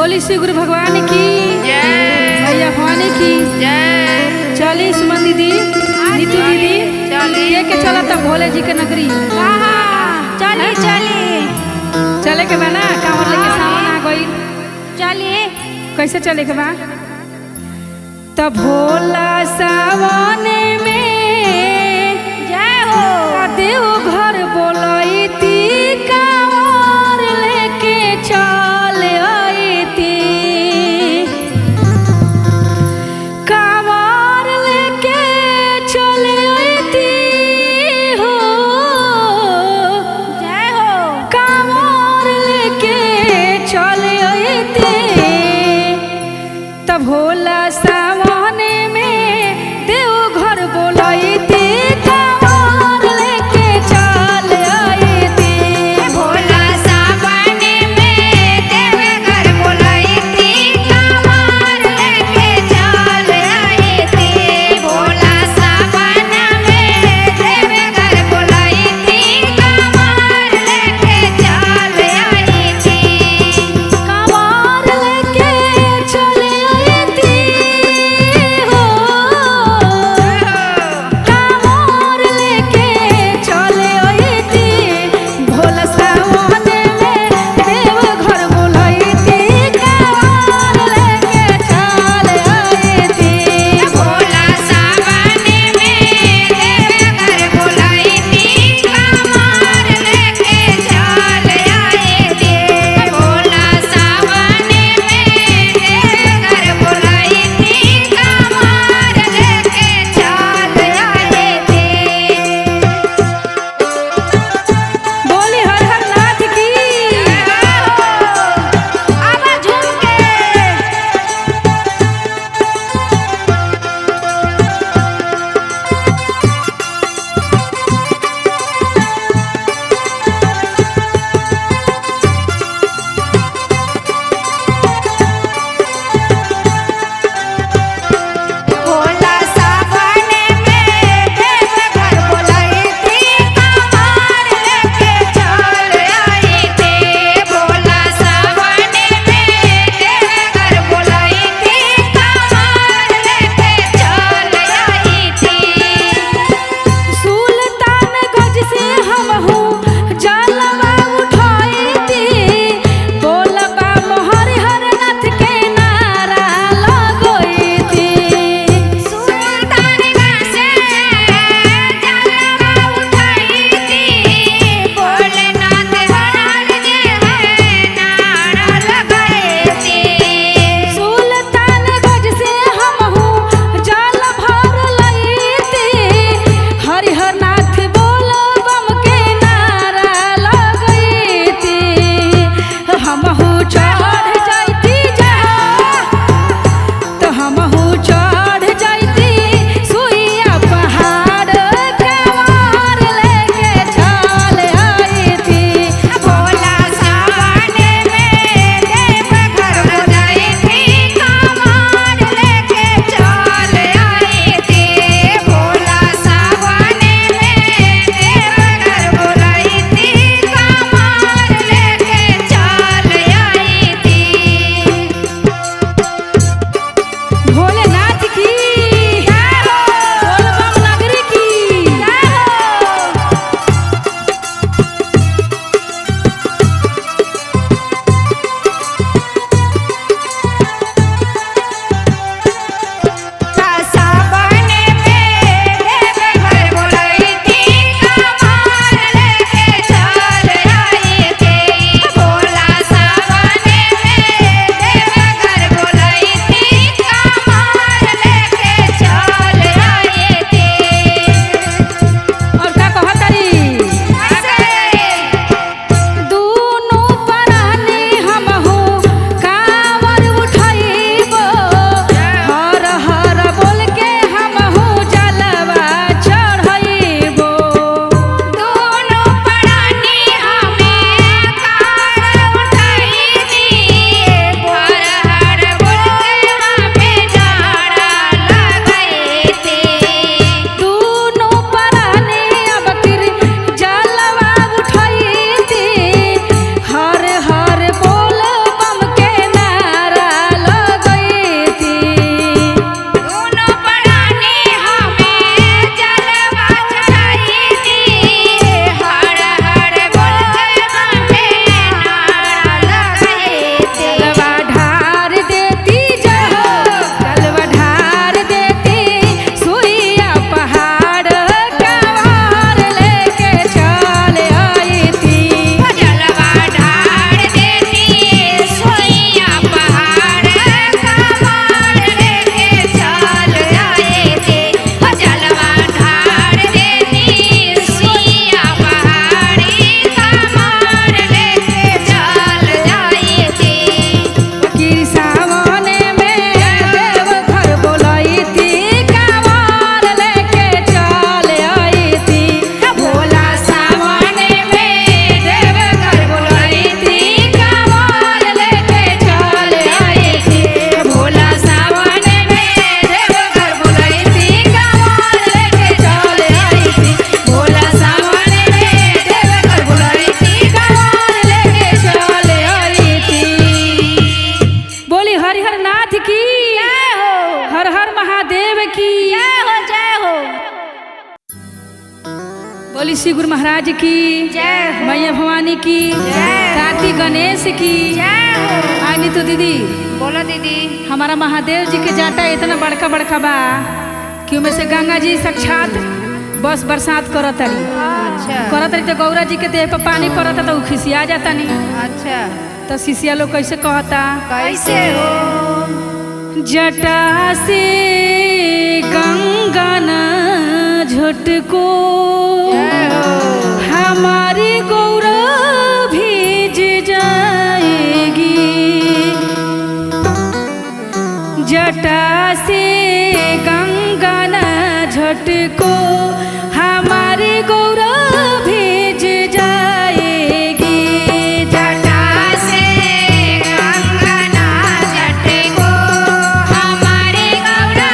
बोली श्री गुरु भगवान की जय, भैया भवानी की जय। चली सुमन दीदी नीतू दीदी चली। के चला तब भोले जी के नगरी चली चली चले के बा ना कांवर लेके सावन आ गई चली। कैसे चले के बा तब भोला सावन में जय हो। देव घर बोलाई ती कांवर लेके चल आई ती कांवर लेके चल आई ती हो जय हो। कांवर लेके चल आई ती तब भोला सावन में देव घर बोलाई ती कांवर लेके चल आई ती भोला सावन में देवघर बोलाई थी कांवर लेके चल आई थी। भोला सावन में देवघर बोलाई थी कांवर लेके चल आई थी। कांवर लेके चल आई ती तुलसी गुरु महाराज की जय हो। मैया भवानी की जय। कार्तिक गणेश की जय हो। आनी तो दीदी बोलो दीदी। हमारा महादेव जी के जाटा इतना बड़का बड़का बा कि उनमें से गंगा जी साक्षात बस बरसात करतरी अच्छा करतरी तो गौरा जी के देह पर पानी पड़ता तो उ खिसिया जाता नहीं अच्छा तो शिष्या लोग कैसे कहता कैसे हो। जटा से गंगा न झटको जय हो। हमारी गौरा भीज जाएगी जटा से गंगा न झटको हमारी गौरा भीज जाएगी जटा से गंगा ना झटको हमारी गौरा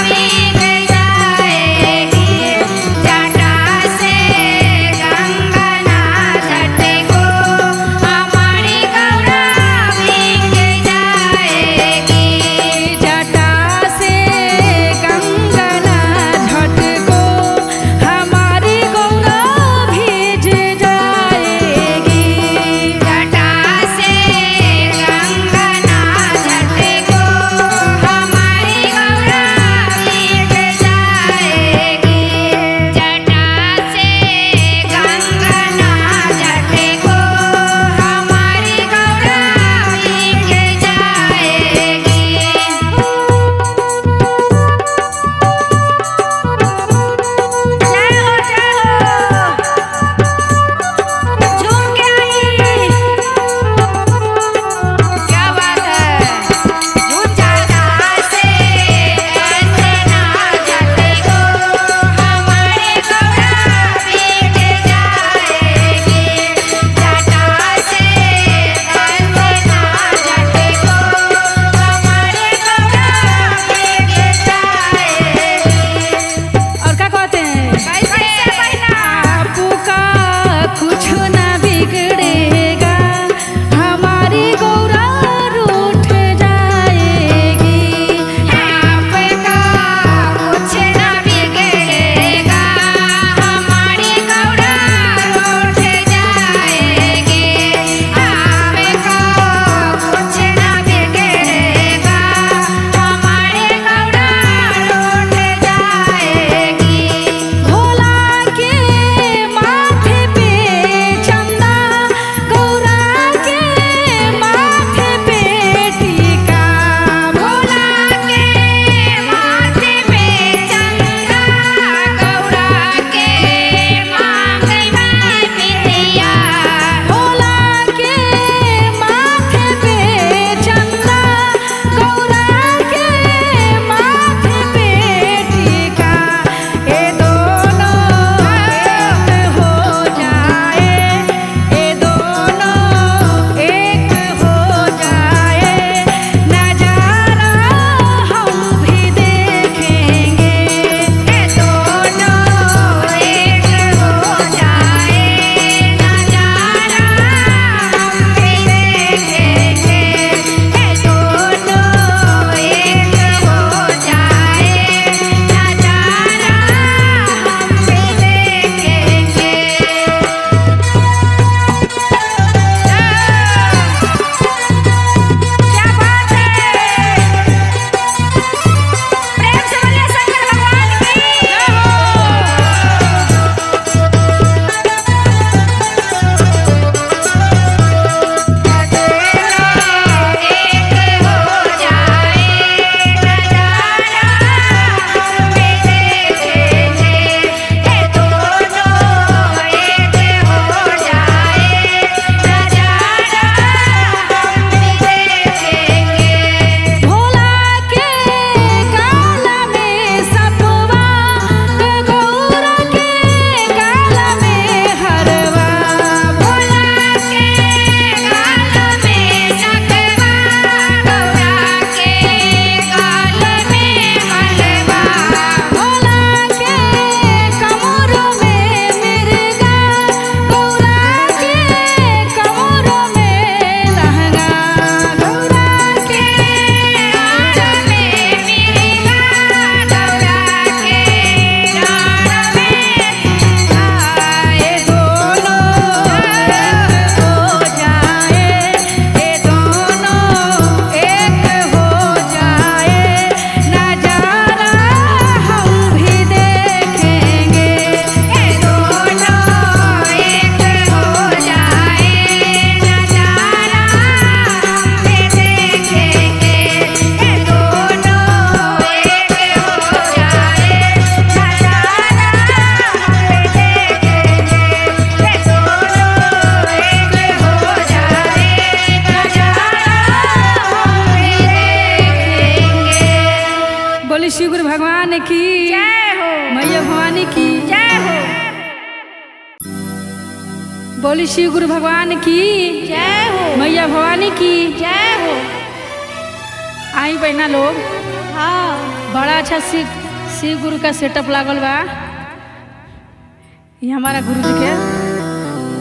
भीग जाएगी। जटा से गंगा ना झटको हमारी गौरा भीग जाएगी। जटा भगवान की जय हो मैया भवानी की जय हो बोली शिव गुरु भगवान की जय हो मैया भवानी की जय हो। आई बहना लोग हाँ बड़ा अच्छा शिव गुरु का सेटअप लागल बा। ये हमारा गुरु जी के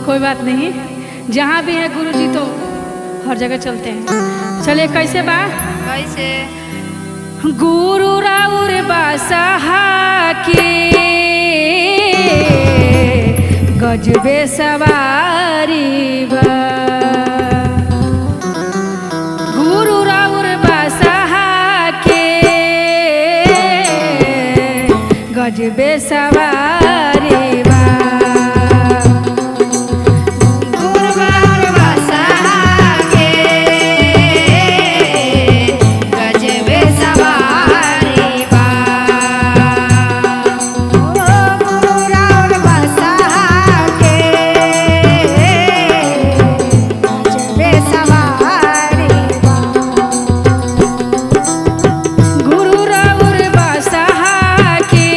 कोई बात नहीं, जहाँ भी है गुरु जी तो हर जगह चलते हैं। चलिए कैसे बा कैसे गुरु राउर बासहा के गजबे सवारी बा। गुरु राउर बासहा के गजबे सवारी बा। गुरुवार बसा के गजबे सवारी बा। गुरुवार बसा के गजबे सवारी बा। गुरु राउर बासहा के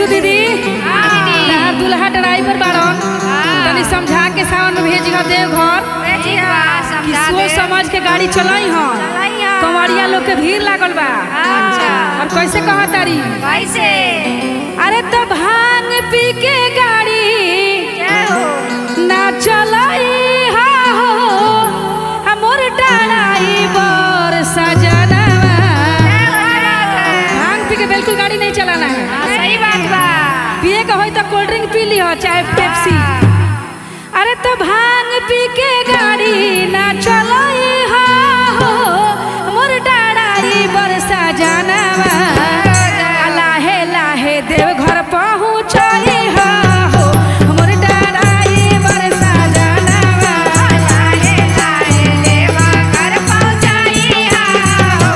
ऋतु दीदी तहार दूल्हा ड्राइवर बाड़न तनी समझा के सावन में भेजी हो देव घर कि सोच समझ के गाड़ी चलाई हो कमरिया लोग के भीड़ लागल बा। और कैसे कहा तारी कैसे अरे तो भांग पी के गाड़ी ना चलाई हा हो हमर ड्राइवर सजनवा। भांग पी के बिल्कुल गाड़ी नहीं चलाना है। सही बात बा। पिए का हो तो कोल्ड ड्रिंक पी ली हो चाहे पेप्सी। अरे तो भांग पी के गाड़ी ना चलाई हा हो मोर ड्राइवर सजनवा। लाहे लाहे देव घर पहुँचाई हा हो मोर ड्राइवर सजनवा। लाहे लाहे देवा घर पहुँचाई हा हो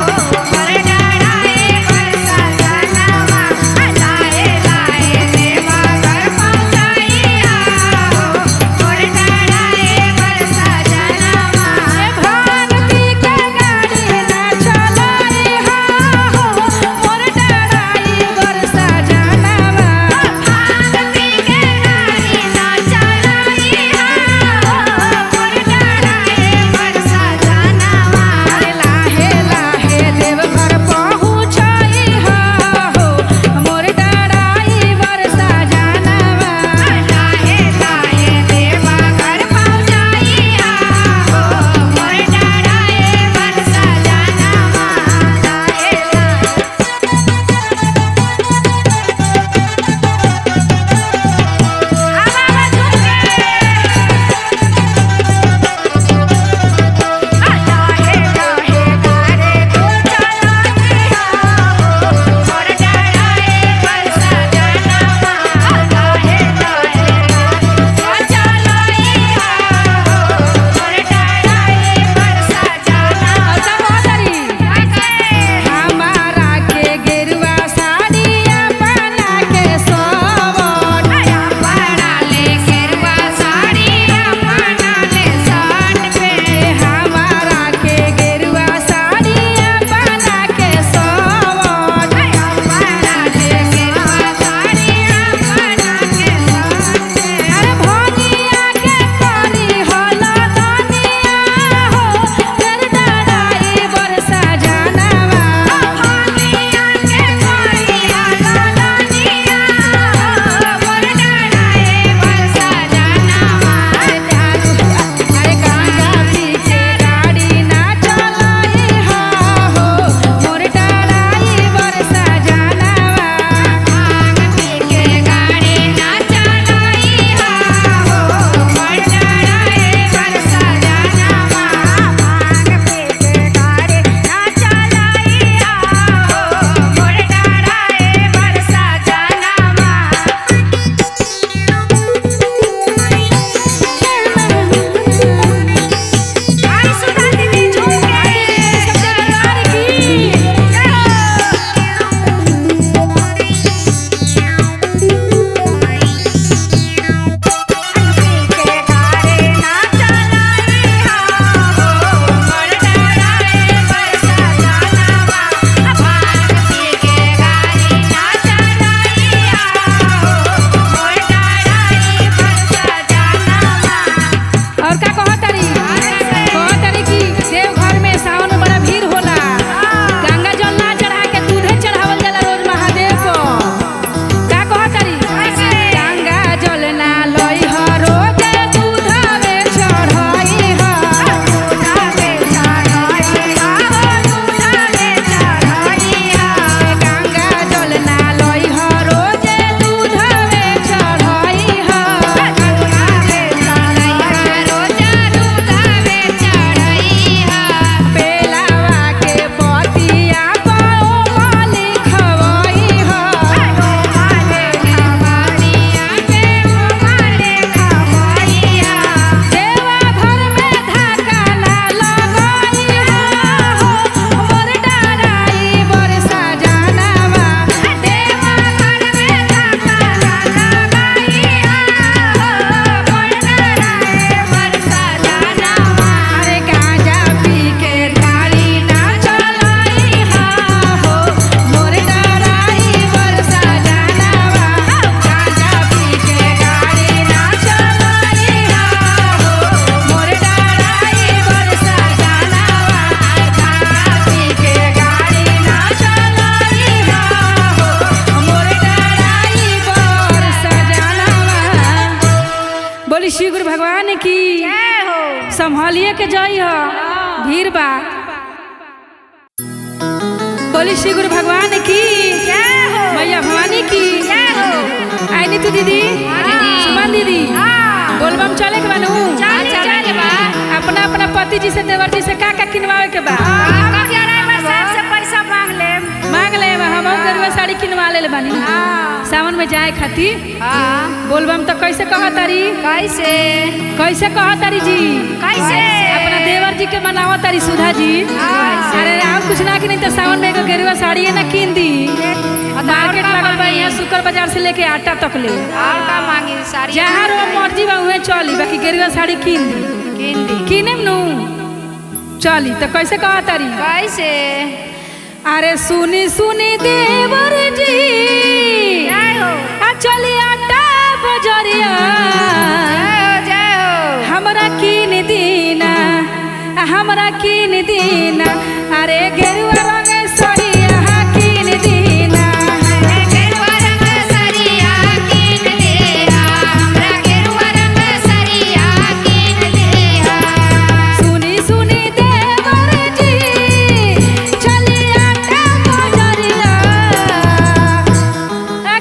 मोर ड्राइवर सजनवा। लाहे लाहे देवा घर पहुँचाई हा हो मोर ड्राइवर सजनवा। भांग पी के गाड़ी ना चलाई हा हो मोर ड्राइवर भरिए के जाई हो, भीड़ बा। बोली श्री गुरु भगवान की जय हो, मैया भवानी की जय हो। आई नीतू दीदी, सुमन दीदी, बोलबम चले के बनू चले के बा। अपना अपना पति जी से देवर जी से का किनवावे के बा से पैसा मांग ले हम गरुआ साड़ी किनवा ले बानी सावन में जाए खातिर। बोलबम तो कैसे कहतारी कैसे कहतारी जी कैसे अपना देवर जी के मनावा तारी सुधा जी। अरे आप कुछ ना कि नहीं तो सावन में एगो गेरुआ साड़ी है ना किन दी। मार्केट लगल बा यहाँ शुक्र बाजार से लेके आटा तक ले और का मांगी साड़ी जहाँ रो मर्जी बा उहे चली बाकी गेरुआ साड़ी किन दी किनेम नु चली तो कैसे कहतारी कैसे। अरे सुनी सुनी देवर जी चली आटा बजरिया हमरा किन दीना हमरा किन दीना। अरे गेरुआ रंग सड़िया किन दीना गेरुआ रंग सरिया किन देहा हमरा गेरुआ रंग सरिया किन देहा। सुनी सुनी देवर जी चली आटा बजरिया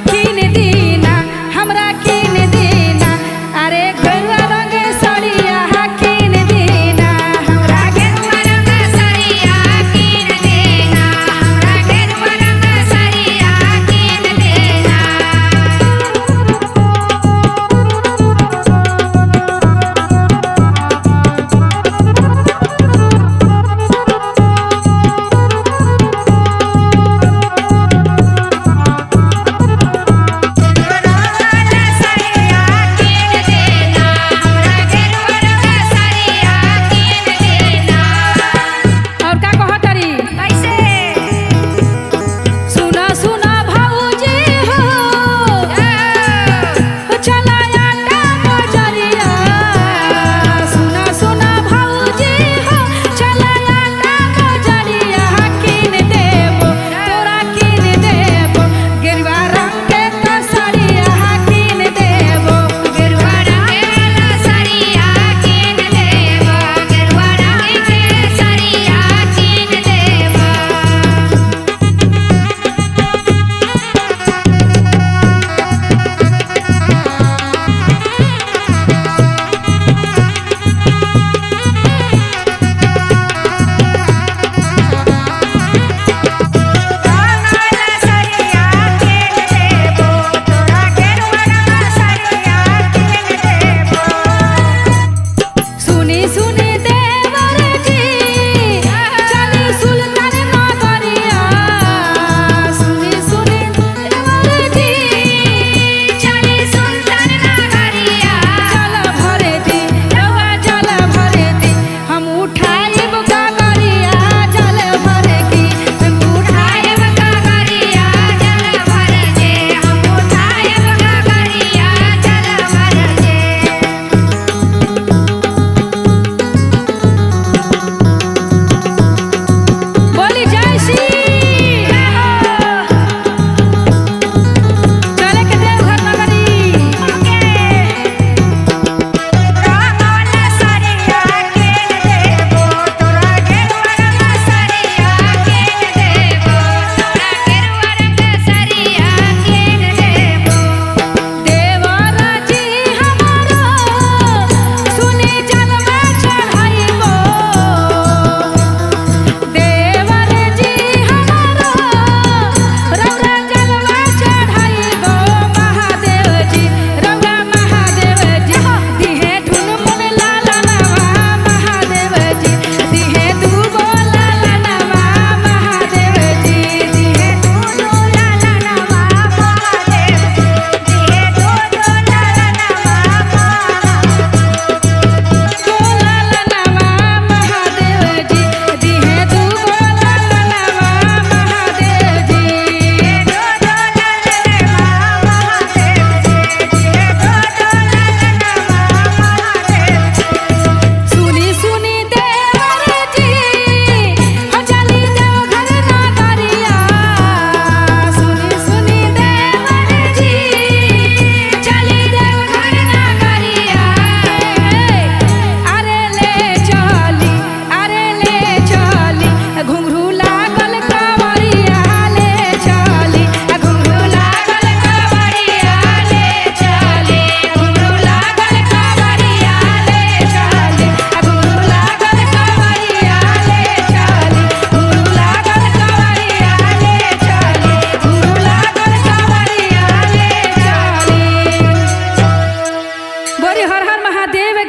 किन दीना हमरा किन दीना। अरे गेरुआ रंग सड़िया किन दीना हमरा गेरुआ रंग सरिया किन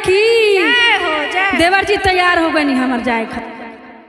की जय हो जय देवर जी तैयार हो गई हमार जाए खातिर।